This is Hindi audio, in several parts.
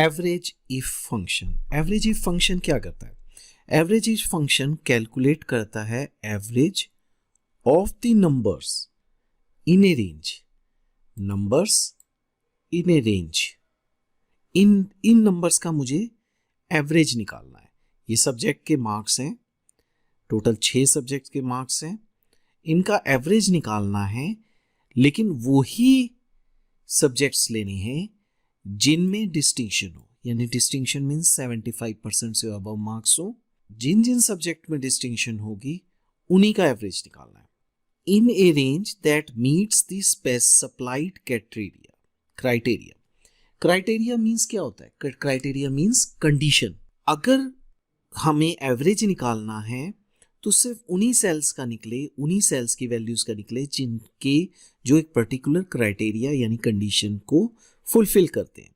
Average if function. Average if function क्या करता है? एवरेज इफ फंक्शन कैलकुलेट करता है average of the numbers in a range. Numbers in a range, in numbers का मुझे एवरेज निकालना है। ये सब्जेक्ट के मार्क्स हैं, टोटल 6 सब्जेक्ट के मार्क्स हैं, इनका एवरेज निकालना है, लेकिन वही सब्जेक्ट्स लेने हैं जिनमें डिस्टिंक्शन हो, यानी डिस्टिंक्शन मीन्स 75% से अबव मार्क्स हो। जिन जिन सब्जेक्ट में डिस्टिंक्शन होगी उन्हीं का एवरेज निकालना है। In a range that meets the specified criteria. Criteria means क्या होता है? Criteria means condition. अगर हमें एवरेज निकालना है तो सिर्फ उन्हीं सेल्स का निकले, उन्हीं सेल्स की वैल्यूज का निकले जिनके जो एक पर्टिकुलर क्राइटेरिया यानी कंडीशन को फुलफिल करते हैं।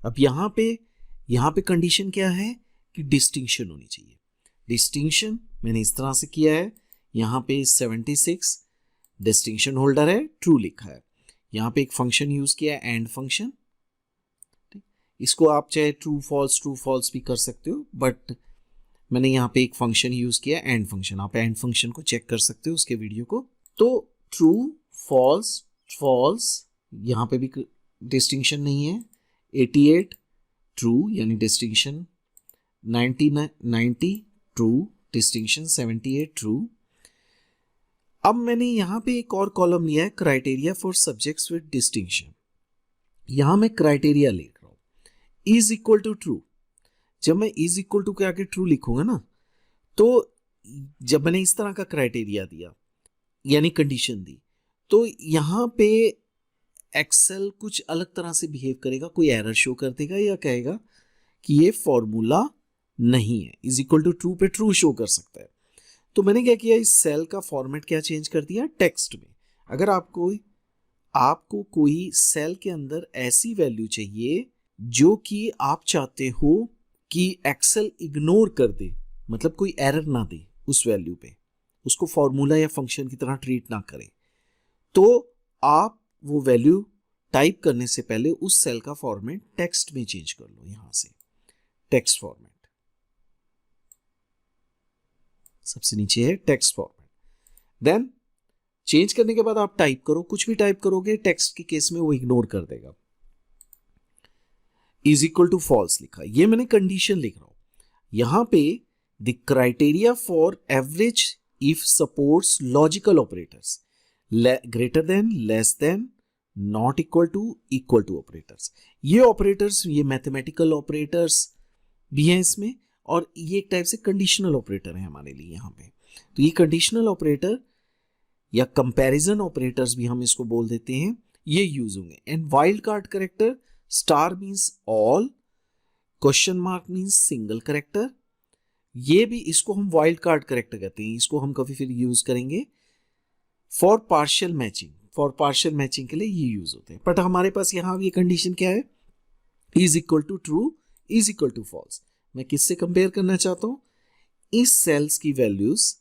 अब यहाँ पे कंडीशन क्या है कि डिस्टिंक्शन होनी चाहिए। डिस्टिंक्शन मैंने इस तरह से किया है, यहाँ पे 76 डिस्टिंक्शन होल्डर है, ट्रू लिखा है। यहाँ पे एक फंक्शन यूज किया है, एंड फंक्शन। इसको आप चाहे ट्रू फॉल्स भी कर सकते हो, बट मैंने यहाँ पे एक फंक्शन यूज किया, एंड फंक्शन। आप एंड फंक्शन को चेक कर सकते हो उसके वीडियो को। तो ट्रू फॉल्स, यहाँ पे भी डिस्टिंक्शन नहीं है। 88 ट्रू यानी डिस्टिंक्शन, 90 ट्रू डिस्टिंक्शन, 78 ट्रू। अब मैंने यहाँ पे एक और कॉलम लिया है, criteria for subjects with distinction. यहां मैं क्राइटेरिया लिख रहा हूं, इज इक्वल टू ट्रू। जब मैं इज इक्वल टू के आगे ट्रू लिखूंगा ना, तो जब मैंने इस तरह का क्राइटेरिया दिया यानी कंडीशन दी, तो यहां पे एक्सेल कुछ अलग तरह से बिहेव करेगा, कोई एरर शो कर देगा या कहेगा कि ये फॉर्मूला नहीं है। इज इक्वल टू ट्रू पे ट्रू शो कर सकता है। तो मैंने क्या किया, इस सेल का फॉर्मेट क्या चेंज कर दिया, टेक्स्ट में। अगर आपको कोई सेल के अंदर ऐसी वैल्यू चाहिए जो कि आप चाहते हो कि एक्सेल इग्नोर कर दे, मतलब कोई एरर ना दे उस वैल्यू पे, उसको फॉर्मूला या फंक्शन की तरह ट्रीट ना करे, तो आप वो वैल्यू टाइप करने से पहले उस सेल का फॉर्मेट टेक्स्ट में चेंज कर लो। यहां से टेक्स्ट फॉर्मेट, सबसे नीचे है टेक्स्ट फॉर्मेट। देन चेंज करने के बाद आप टाइप करो, कुछ भी टाइप करोगे टेक्स्ट के केस में वो इग्नोर कर देगा। इज इक्वल टू फॉल्स लिखा, ये मैंने कंडीशन लिख रहा हूं। यहां पे the criteria for average if supports logical operators, greater than, less than, not equal to operators. ये ऑपरेटर्स, ये मैथमेटिकल ऑपरेटर्स भी हैं इसमें, और ये एक टाइप से कंडीशनल ऑपरेटर है हमारे लिए यहाँ पे। तो ये कंडीशनल ऑपरेटर या कंपैरिजन ऑपरेटर्स भी हम इसको बोल देते हैं, ये यूज होंगे। And wild card character, star means all, question mark means single character. ये भी, इसको हम वाइल्ड कार्ड करेक्टर कहते हैं, इसको हम कभी फिर यूज करेंगे for partial matching. For partial matching के लिए ये यूज होते हैं। बट हमारे पास यहाँ ये कंडीशन क्या है, is equal to true, is equal to false. मैं किससे कंपेयर करना चाहता हूं, इस सेल्स की वैल्यूज,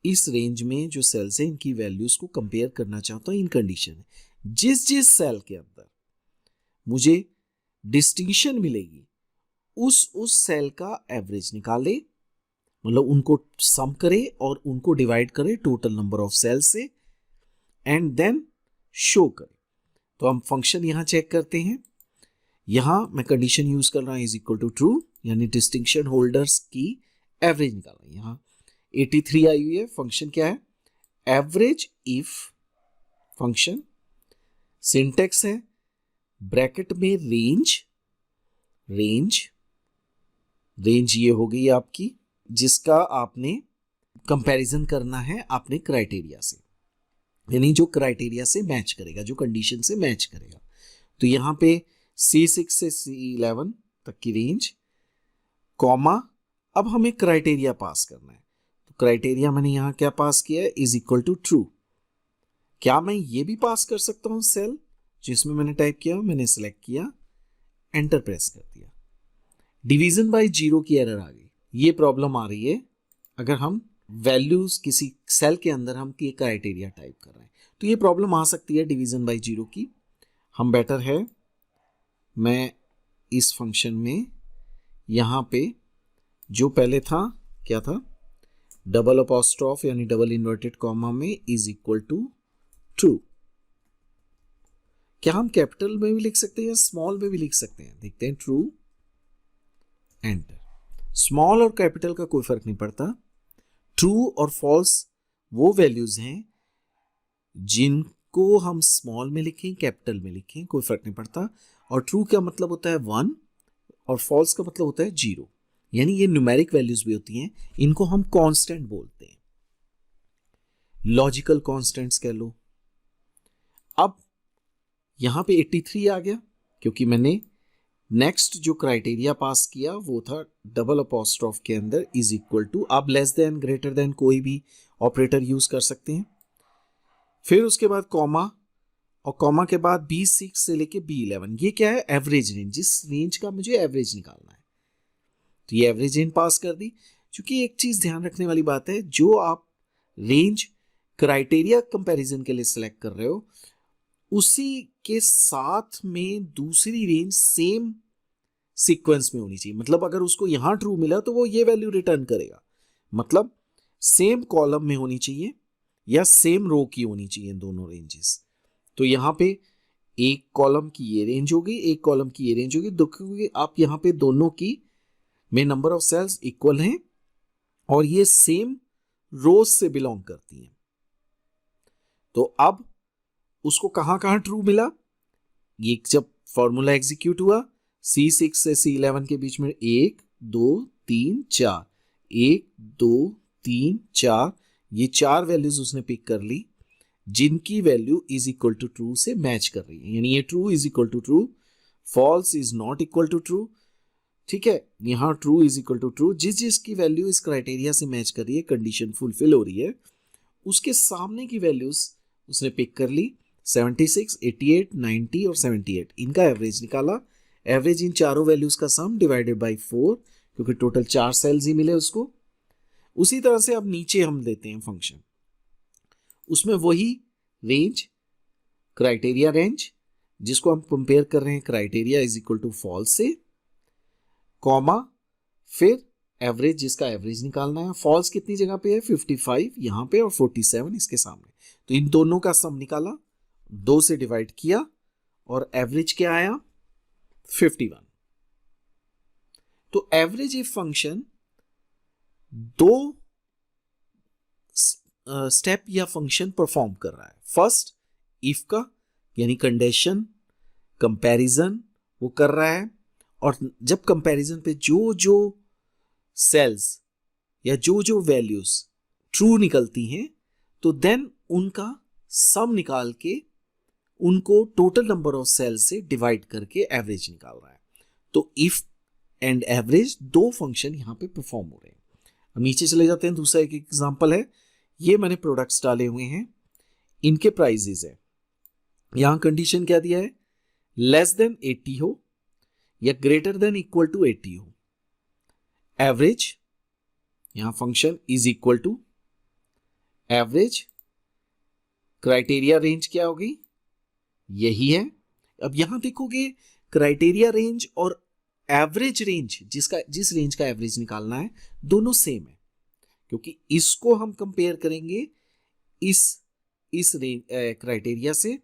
इस रेंज में जो सेल्स हैं इनकी वैल्यूज को कंपेयर करना चाहता हूं इन कंडीशन। जिस सेल के अंदर मुझे डिस्टिंक्शन मिलेगी उस सेल का एवरेज निकाले, मतलब उनको सम करे और उनको डिवाइड करे टोटल नंबर ऑफ सेल से, एंड देन शो करे। तो हम फंक्शन यहां चेक करते हैं। यहां मैं कंडीशन यूज कर रहा हूं, इज इक्वल टू ट्रू, यानी डिस्टिंक्शन होल्डर्स की एवरेज निकाल रहा हूं। यहां 83 आई हुई है। फंक्शन क्या है, एवरेज इफ फंक्शन, सिंटेक्स है ब्रैकेट में रेंज ये हो गई आपकी, जिसका आपने कंपैरिजन करना है अपने क्राइटेरिया से, यानी जो क्राइटेरिया से मैच करेगा, जो कंडीशन से मैच करेगा। तो यहां पे C6 से C11 तक की रेंज, कॉमा, अब हमें क्राइटेरिया पास करना है। तो क्राइटेरिया मैंने यहां क्या पास किया है, इज इक्वल टू ट्रू। क्या मैं ये भी पास कर सकता हूं, सेल जिसमें मैंने टाइप किया, मैंने सिलेक्ट किया, एंटर प्रेस कर दिया, डिवीजन बाय जीरो की एरर आ गई। ये प्रॉब्लम आ रही है अगर हम वैल्यूज किसी सेल के अंदर हम ये क्राइटेरिया टाइप कर रहे हैं, तो ये प्रॉब्लम आ सकती है डिवीजन बाय जीरो की। हम बेटर है मैं इस फंक्शन में यहाँ पे जो पहले था क्या था, डबल अपॉस्ट्रॉफ यानी डबल इन्वर्टेड कॉमा में इज इक्वल टू ट्रू। क्या हम कैपिटल में भी लिख सकते हैं या स्मॉल में भी लिख सकते हैं? देखते हैं। True enter. स्मॉल और कैपिटल का कोई फर्क नहीं पड़ता। ट्रू और फॉल्स वो वैल्यूज हैं जिनको हम स्मॉल में लिखें कैपिटल में लिखें, कोई फर्क नहीं पड़ता। और ट्रू का मतलब होता है 1 और फॉल्स का मतलब होता है 0, यानी ये न्यूमेरिक वैल्यूज भी होती हैं, इनको हम कांस्टेंट बोलते हैं, लॉजिकल कांस्टेंट्स कह लो। अब यहां पे 83 आ गया क्योंकि मैंने नेक्स्ट जो क्राइटेरिया पास किया वो था डबल अपॉस्ट्रॉफ के अंदर इज इक्वल टू, आप लेस देन ग्रेटर देन कोई भी ऑपरेटर यूज कर सकते हैं। फिर उसके बाद कॉमा, और कॉमा के बाद B6 से लेके B11, ये क्या है? एवरेज रेंज, जिस रेंज का मुझे एवरेज निकालना है। तो ये एवरेज रेंज पास कर दी। क्योंकि एक चीज ध्यान रखने वाली बात है, जो आप रेंज क्राइटेरिया कंपैरिजन के लिए सिलेक्ट कर रहे हो उसी के साथ में दूसरी रेंज सेम सीक्वेंस में होनी चाहिए। मतलब अगर उसको यहां ट्रू मिला तो वो ये वैल्यू रिटर्न करेगा, मतलब सेम कॉलम में होनी चाहिए या सेम रो की होनी चाहिए दोनों रेंजेस। तो यहां पे एक कॉलम की ये रेंज होगी, एक कॉलम की ये रेंज होगी, क्योंकि आप यहां पे दोनों की में नंबर ऑफ सेल्स इक्वल हैं और ये सेम रोज से बिलोंग करती हैं। तो अब उसको कहां कहां ट्रू मिला? ये जब फॉर्मूला एग्जीक्यूट हुआ, C6 से C11 के बीच में 1 2 3 4, 1 2 3 4, ये 4 वैल्यूज उसने पिक कर ली जिनकी value is equal to true से मैच कर रही है। यानी ये true is equal to true, false is not equal to true. ठीक है, यहां true is equal to true, जिस जिसकी वैल्यू इस क्राइटेरिया से मैच कर रही है, कंडीशन फुलफिल हो रही है, उसके सामने की वैल्यूज उसने पिक कर ली। 76, 88, 90 और 78, इनका एवरेज निकाला। एवरेज इन चारों वैल्यूज का सम डिवाइडेड बाय 4, क्योंकि टोटल 4 सेल्स ही मिले उसको। उसी तरह से अब नीचे हम देते हैं फंक्शन, उसमें वही रेंज, क्राइटेरिया रेंज, जिसको हम कंपेयर कर रहे हैं criteria is equal to false से, कॉमा, फिर एवरेज जिसका एवरेज निकालना है। फॉल्स कितनी जगह पे है? 55 यहां पे और 47 इसके सामने। तो इन दोनों का सम निकाला, 2 से डिवाइड किया और एवरेज क्या आया? 51। तो एवरेज इफ फंक्शन 2 स्टेप या फंक्शन परफॉर्म कर रहा है। फर्स्ट इफ का यानी कंडीशन कंपैरिजन वो कर रहा है, और जब कंपैरिजन पे जो जो सेल्स या जो जो वैल्यूज ट्रू निकलती हैं तो देन उनका सम निकाल के उनको टोटल नंबर ऑफ सेल्स से डिवाइड करके एवरेज निकाल रहा है। तो इफ एंड एवरेज 2 फंक्शन यहां पे परफॉर्म हो रहे हैं। अब नीचे चले जाते हैं, दूसरा एक एग्जांपल है। ये मैंने प्रोडक्ट्स डाले हुए हैं, इनके प्राइजेस है। यहां कंडीशन क्या दिया है? लेस देन 80 हो या ग्रेटर देन इक्वल टू 80 हो। एवरेज, यहां function is equal to average, criteria range क्या होगी? यही है। अब यहां देखोगे क्राइटेरिया रेंज और एवरेज रेंज, जिस रेंज का एवरेज निकालना है, दोनों सेम है, क्योंकि इसको हम कंपेयर करेंगे इस रेंज क्राइटेरिया से।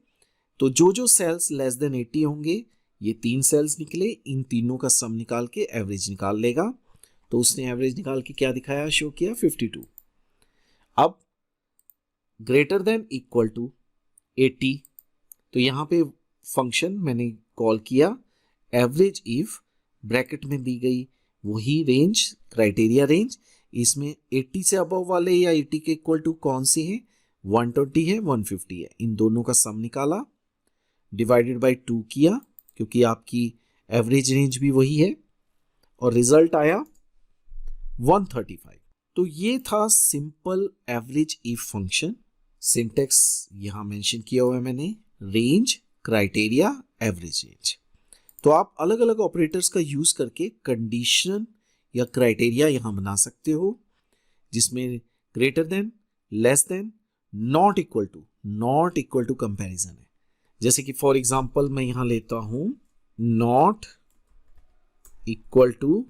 तो जो जो सेल्स लेस देन 80 होंगे, ये 3 सेल्स निकले, इन तीनों का सम निकाल के एवरेज निकाल लेगा। तो उसने एवरेज निकाल के क्या दिखाया, शो किया 52। अब ग्रेटर देन इक्वल टू 80, तो यहां पे फंक्शन मैंने कॉल किया एवरेज इफ, ब्रैकेट में दी गई वही रेंज, क्राइटेरिया रेंज। इसमें 80 से अबव वाले या 80 के इक्वल टू कौन से हैं? 120 है, 150 है। इन दोनों का सम निकाला, डिवाइडेड बाय 2 किया, क्योंकि आपकी एवरेज रेंज भी वही है, और रिजल्ट आया 135। तो ये था simple average if function. Syntax यहां मेंशन किया हुआ है मैंने, रेंज, क्राइटेरिया, एवरेज रेंज। तो आप अलग अलग ऑपरेटर्स का यूज करके कंडीशन या क्राइटेरिया यहां बना सकते हो, जिसमें greater than, less than, not equal to comparison है। जैसे कि फॉर एग्जांपल मैं यहां लेता हूं नॉट इक्वल टू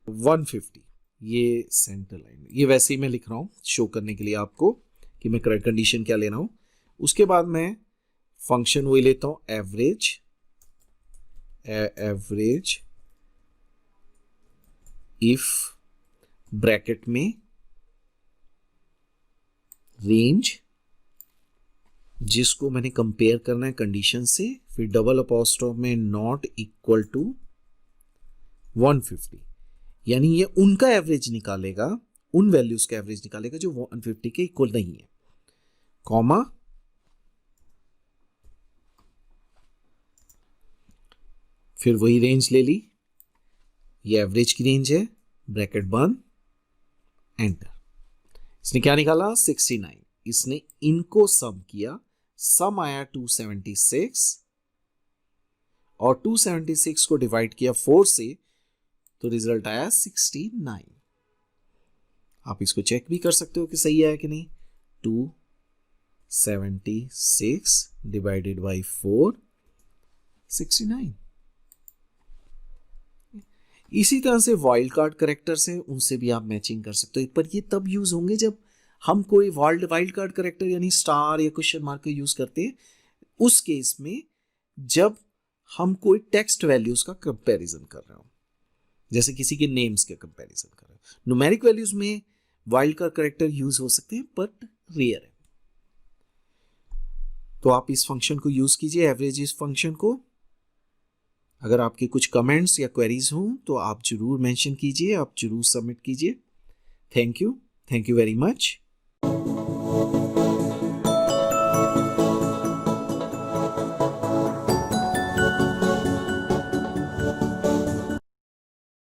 150, ये सेंटर लाइन, ये वैसे ही मैं लिख रहा हूँ शो करने के लिए आपको कि मैं करेक्ट कंडीशन क्या ले रहा हूँ। उसके बाद मैं फंक्शन वही लेता हूँ एवरेज, एवरेज इफ ब्रैकेट में रेंज, जिसको मैंने कंपेयर करना है कंडीशन से, फिर डबल अपॉस्ट्रोफ में नॉट इक्वल टू 150, यानी ये उनका एवरेज निकालेगा, उन वैल्यूज का एवरेज निकालेगा जो 150 के इक्वल नहीं है, कॉमा फिर वही रेंज ले ली, ये एवरेज की रेंज है, ब्रैकेट बंद, एंटर। इसने क्या निकाला 69, इसने इनको सम किया, सम आया 276 और 276 को डिवाइड किया 4 से तो रिजल्ट आया 69। आप इसको चेक भी कर सकते हो कि सही आया कि नहीं। 276 डिवाइडेड बाई 4, 69। इसी तरह से वाइल्ड कार्ड करेक्टर्स हैं, उनसे भी आप मैचिंग कर सकते हो, पर ये तब यूज होंगे जब हम कोई वाइल्ड कार्ड करेक्टर यानी स्टार या क्वेश्चन मार्क का यूज करते हैं, उस केस में जब हम कोई टेक्स्ट वैल्यूज का कंपैरिजन कर रहे हो, जैसे किसी के नेम्स के कंपैरिजन कर रहे हो। न्यूमेरिक वैल्यूज में वाइल्ड कार्ड करेक्टर यूज हो सकते हैं बट रेयर है। तो आप इस फंक्शन को यूज कीजिए, एवरेज इस फंक्शन को। अगर आपके कुछ कमेंट्स या क्वेरीज हों तो आप जरूर मेंशन कीजिए, आप जरूर सबमिट कीजिए। Thank you very much.